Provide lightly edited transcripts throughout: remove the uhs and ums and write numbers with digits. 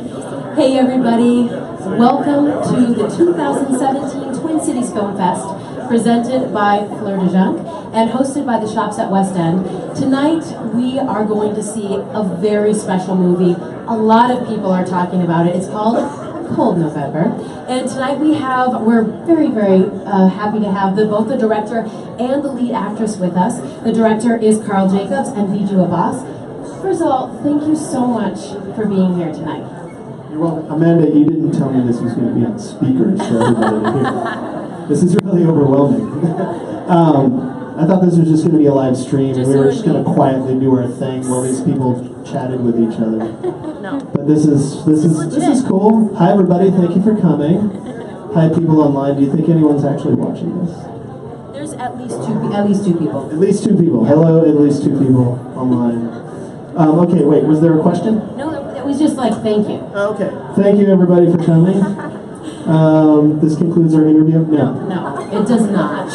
Hey everybody, welcome to the 2017 Twin Cities Film Fest, presented by Fleurdejunk and hosted by the Shops at West End. Tonight we are going to see a very special movie. A lot of people are talking about it. It's called Cold November. And tonight we're very, very happy to have both the director and the lead actress with us. The director is Karl Jacob and Bijou Abas. First of all, thank you so much for being here tonight. You're welcome. Amanda, you didn't tell me this was going to be on speakers for everybody to hear. This is really overwhelming. I thought this was just going to be a live stream and we were just going to quietly do our thing while these people chatted with each other. No. But this is cool. Hi everybody, thank you for coming. Hi people online. Do you think anyone's actually watching this? There's at least two people. At least two people. Hello, at least two people online. Okay, wait, was there a question? No, it was just like, thank you. Okay. Thank you everybody for coming. This concludes our interview? No. No, it does not.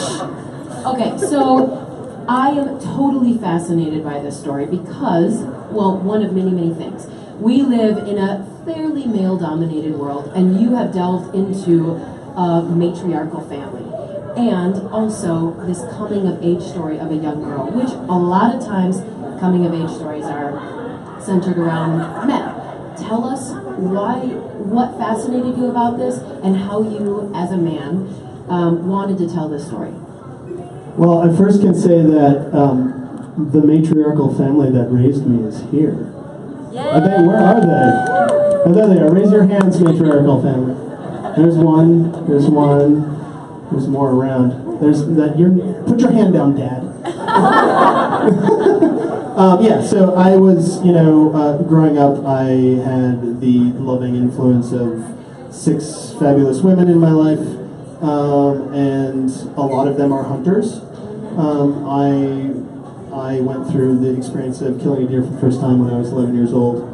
Okay, so I am totally fascinated by this story because, well, one of many, many things. We live in a fairly male-dominated world, and you have delved into a matriarchal family. And also this coming-of-age story of a young girl, which a lot of times coming-of-age stories are centered around men. Tell us what fascinated you about this, and how you, as a man, wanted to tell this story. Well, I first can say that the matriarchal family that raised me is here. Are they? Where are they? Oh, there they are. Raise your hands, matriarchal family. There's one. There's one. There's more around. There's that. Put your hand down, Dad. Yeah. So I was, growing up, I had the loving influence of 6 fabulous women in my life, and a lot of them are hunters. I went through the experience of killing a deer for the first time when I was 11 years old,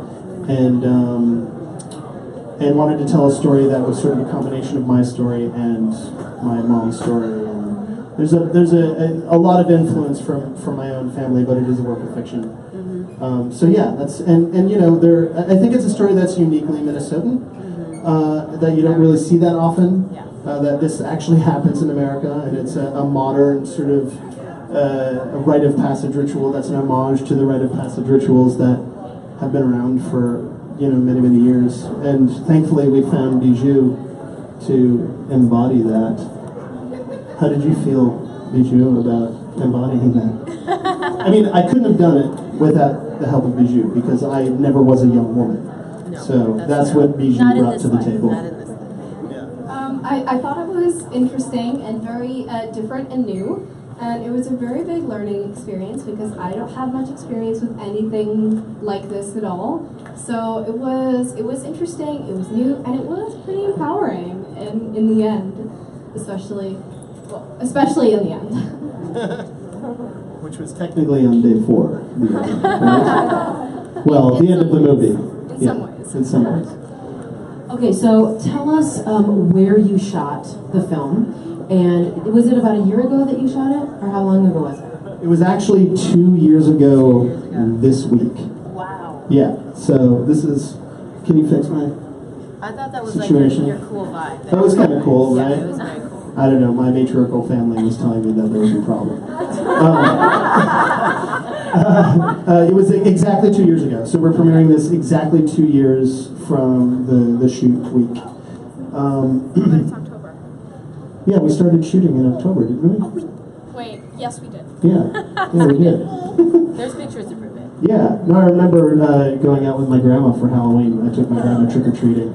and wanted to tell a story that was sort of a combination of my story and my mom's story. And there's a lot of influence from my own family, but it is a work of fiction. So yeah, I think it's a story that's uniquely Minnesotan, that you don't really see that often. That this actually happens in America, and it's a modern sort of a rite of passage ritual that's an homage to the rite of passage rituals that have been around for many, many years. And thankfully we found Bijou to embody that. How did you feel, Bijou, about embodying that? I mean, I couldn't have done it without the help of Bijou, because I never was a young woman. No, so that's what Bijou brought to the table. I thought it was interesting and very different and new, and it was a very big learning experience because I don't have much experience with anything like this at all. So it was interesting, it was new, and it was pretty empowering in the end, especially in the end. Which was technically on day 4. The end, right? Well, the end of the movie. In some ways. Okay, so tell us where you shot the film, and was it about a year ago that you shot it, or how long ago was it? It was actually 2 years ago this week. Wow. Yeah, so this is, can you fix my I thought that was situation? Like your cool vibe. That was kind of cool, right? Yeah, it was very cool. I don't know, my matriarchal family was telling me that there was a problem. It was exactly 2 years ago, so we're premiering this exactly 2 years from the shoot week. But it's October. Yeah, we started shooting in October, didn't we? Wait, yes we did. Yeah, we did. There's pictures to prove it. Yeah, no, I remember going out with my grandma for Halloween. I took my grandma trick-or-treating.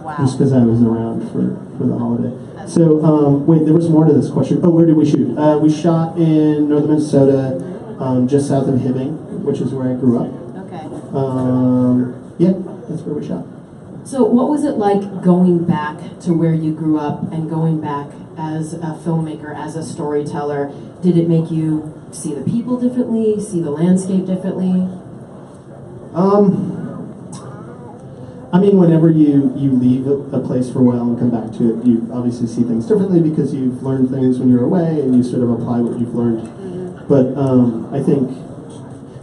Wow. Just because I was around for the holiday. So, wait, there was more to this question. Oh, where did we shoot? We shot in northern Minnesota, just south of Hibbing, which is where I grew up. Okay. Yeah, that's where we shot. So what was it like going back to where you grew up and going back as a filmmaker, as a storyteller? Did it make you see the people differently, see the landscape differently? I mean, whenever you leave a place for a while and come back to it, you obviously see things differently because you've learned things when you're away and you sort of apply what you've learned. But I think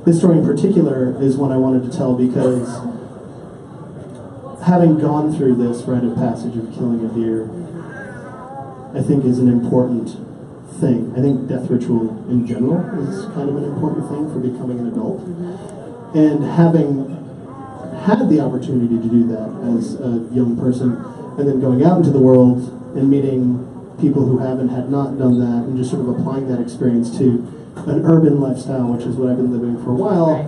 this story in particular is one I wanted to tell because having gone through this rite of passage of killing a deer, I think is an important thing. I think death ritual in general is kind of an important thing for becoming an adult. And having had the opportunity to do that as a young person, and then going out into the world and meeting people who had not done that, and just sort of applying that experience to an urban lifestyle, which is what I've been living for a while,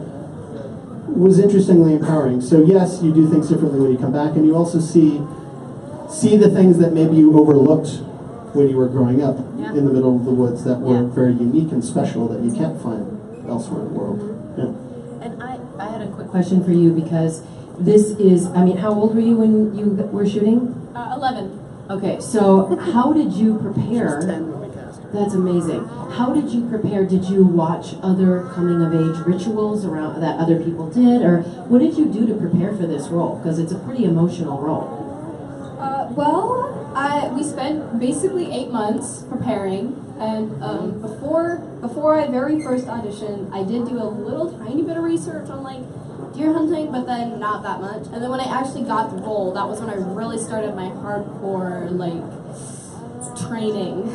was interestingly empowering. So yes, you do things differently when you come back, and you also see the things that maybe you overlooked when you were growing up in the middle of the woods that were very unique and special that you can't find elsewhere in the world. And I had a quick question for you, because this is, I mean, how old were you when you were shooting? 11. Okay, so how did you prepare? That's amazing. How did you prepare? Did you watch other coming-of-age rituals around that other people did, or what did you do to prepare for this role? Because it's a pretty emotional role. We spent basically 8 months preparing, and before I very first auditioned, I did do a little tiny bit of research on like deer hunting, but then not that much. And then when I actually got the role, that was when I really started my hardcore like training.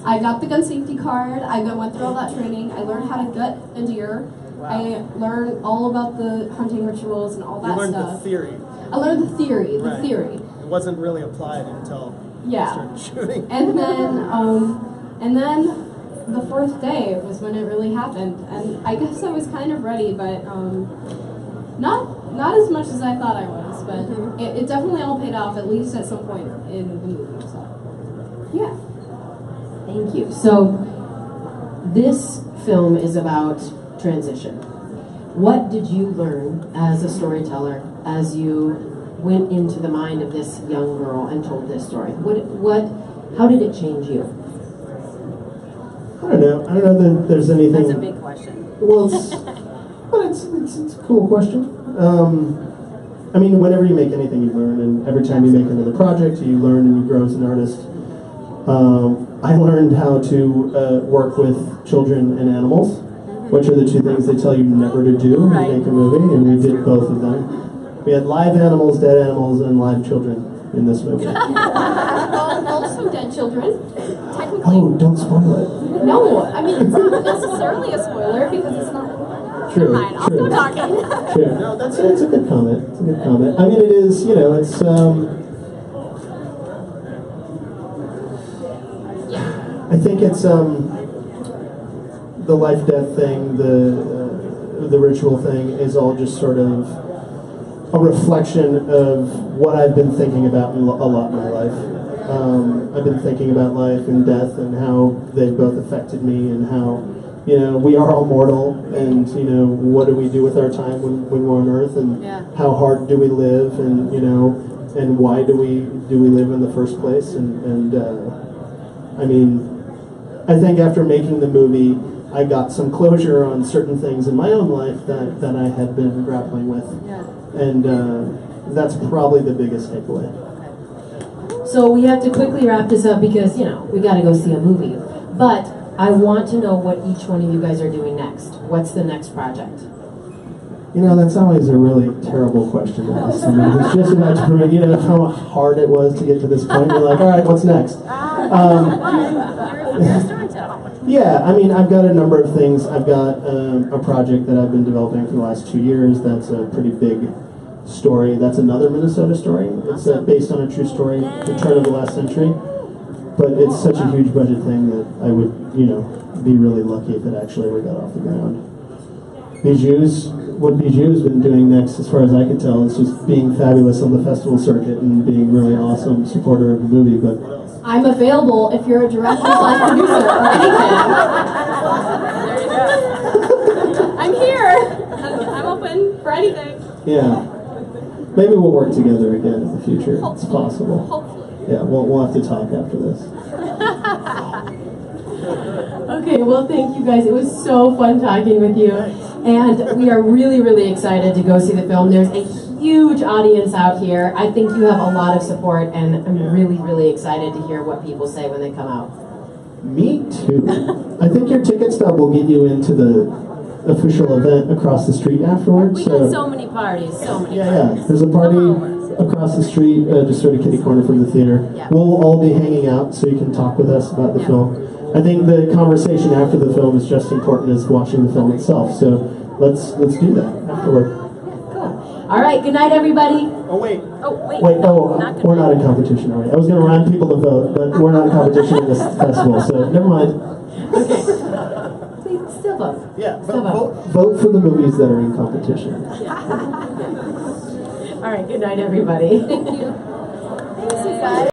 I got the gun safety card. I went through all that training. I learned how to gut a deer. Wow. I learned all about the hunting rituals and all that stuff. You learned the theory. I learned the theory. Right. Theory. It wasn't really applied until you started shooting. And then the fourth day was when it really happened. And I guess I was kind of ready, but not as much as I thought I was. But it definitely all paid off, at least at some point in the movie. So, yeah. Thank you. So, this film is about transition. What did you learn as a storyteller as you went into the mind of this young girl and told this story? How did it change you? I don't know that there's anything. That's a big question. Well, it's a cool question. I mean, whenever you make anything, you learn, and every time you make another project, you learn and you grow as an artist. I learned how to work with children and animals, which are the two things they tell you never to do when you make a movie, and we did both of them. We had live animals, dead animals, and live children in this movie. Also dead children, technically. Oh, don't spoil it. No, I mean, it's not necessarily a spoiler because it's not. True. Never mind, I'll stop talking. True. No, it's a good comment. It's a good comment. I mean, it is, it's, I think it's, the life-death thing, the ritual thing is all just sort of a reflection of what I've been thinking about a lot in my life. I've been thinking about life and death and how they've both affected me, and how, we are all mortal, and, what do we do with our time when we're on Earth, and how hard do we live, and, and why do we live in the first place, and I mean, I think after making the movie, I got some closure on certain things in my own life that I had been grappling with. And that's probably the biggest takeaway. So we have to quickly wrap this up because, we got to go see a movie. But I want to know what each one of you guys are doing next. What's the next project? That's always a really terrible question to ask. I mean, it's just enough to prove, how hard it was to get to this point. You're like, all right, what's next? Yeah, I mean, I've got a number of things. I've got a project that I've been developing for the last 2 years. That's a pretty big story. That's another Minnesota story. It's based on a true story, the turn of the last century. But it's such a huge budget thing that I would, be really lucky if it actually ever got off the ground. What Bijou's been doing next, as far as I can tell, is just being fabulous on the festival circuit and being really awesome supporter of the movie. But I'm available if you're a director/producer or anything. There you go. I'm here. I'm open for anything. Yeah. Maybe we'll work together again in the future. Hopefully. It's possible. Hopefully. Yeah, we'll have to talk after this. Okay, well, thank you guys. It was so fun talking with you. And we are really, really excited to go see the film. There's a huge audience out here. I think you have a lot of support, and I'm really, really excited to hear what people say when they come out. Me too. I think your ticket stub will get you into the official event across the street afterwards. We got so many parties, so many parties. Yeah. There's a party. across the street, just sort of kitty corner from the theater. Yeah. We'll all be hanging out, so you can talk with us about the film. I think the conversation after the film is just as important as watching the film itself. So let's do that afterward. All right, good night, everybody. Oh, wait. Wait, no, we're not in competition, are we? I was going to remind people to vote, but we're not in competition in this festival, so never mind. Okay. Please, still vote. Yeah, Still vote. Vote for the movies that are in competition. All right, good night, everybody. Thank you. Thanks, you guys.